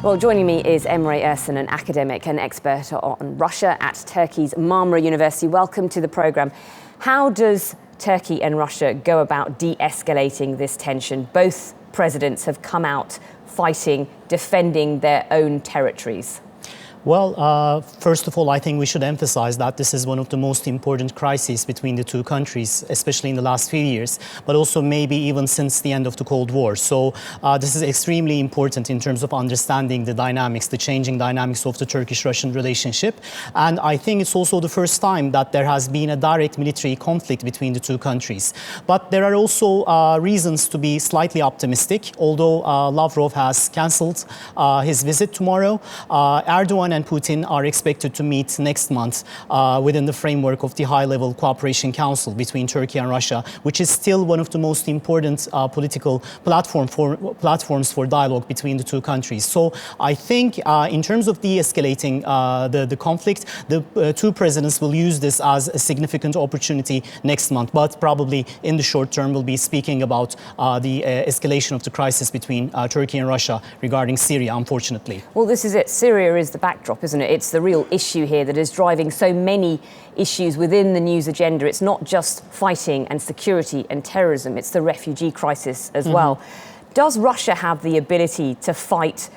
Well, joining me is Emre Ersen, an academic and expert on Russia at Turkey's Marmara University. Welcome to the programme. How does Turkey and Russia go about de-escalating this tension? Both presidents have come out fighting, defending their own territories. Well, first of all, I think we should emphasize that this is one of the most important crises between the two countries, especially in the last few years, but also maybe even since the end of the Cold War. So this is extremely important in terms of understanding the dynamics, the changing dynamics of the Turkish-Russian relationship. And I think it's also the first time that there has been a direct military conflict between the two countries. But there are also reasons to be slightly optimistic, although Lavrov has cancelled his visit tomorrow. Erdogan and Putin are expected to meet next month within the framework of the High-Level Cooperation Council between Turkey and Russia, which is still one of the most important political platforms for dialogue between the two countries. So I think in terms of de-escalating the conflict, the two presidents will use this as a significant opportunity next month, but probably in the short term we'll be speaking about the escalation of the crisis between Turkey and Russia regarding Syria, unfortunately. Well, this is it. Syria is the backdrop, isn't it? It's the real issue here that is driving so many issues within the news agenda. It's not just fighting and security and terrorism, it's the refugee crisis as well. Does Russia have the ability to fight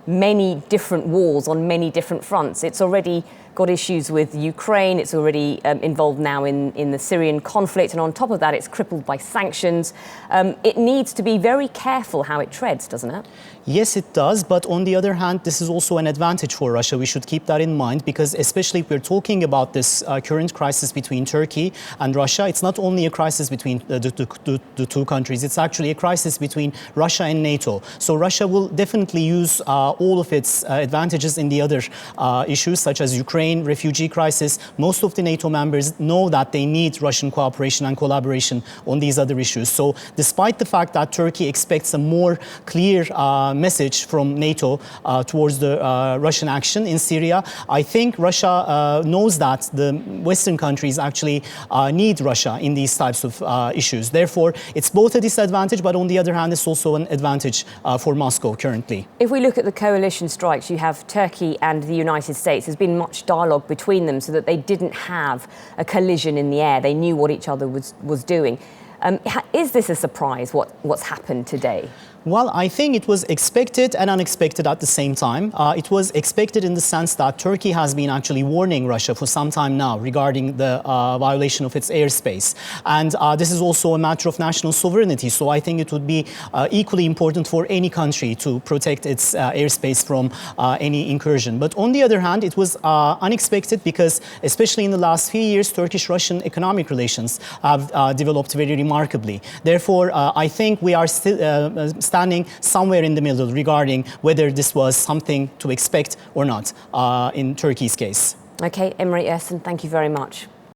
many different wars on many different fronts? It's already got issues with Ukraine, it's already involved now in the Syrian conflict, and on top of that it's crippled by sanctions. It needs to be very careful how it treads, doesn't it? Yes, it does, but on the other hand, this is also an advantage for Russia. We should keep that in mind, because especially if we're talking about this current crisis between Turkey and Russia, it's not only a crisis between the two countries, it's actually a crisis between Russia and NATO. So Russia will definitely use all of its advantages in the other issues, such as Ukraine, refugee crisis. Most of the NATO members know that they need Russian cooperation and collaboration on these other issues. So despite the fact that Turkey expects a more clear message from NATO towards the Russian action in Syria, I think Russia knows that the Western countries actually need Russia in these types of issues. Therefore, it's both a disadvantage, but on the other hand, it's also an advantage for Moscow currently. If we look at the coalition strikes, you have Turkey and the United States. There's been much dialogue between them so that they didn't have a collision in the air. They knew what each other was doing. Is this a surprise, what's happened today? Well, I think it was expected and unexpected at the same time. It was expected in the sense that Turkey has been actually warning Russia for some time now regarding the violation of its airspace. And this is also a matter of national sovereignty. So I think it would be equally important for any country to protect its airspace from any incursion. But on the other hand, it was unexpected because, especially in the last few years, Turkish-Russian economic relations have developed very remarkably. Therefore, I think we are still standing somewhere in the middle regarding whether this was something to expect or not in Turkey's case. Okay, Emre Ersen, thank you very much.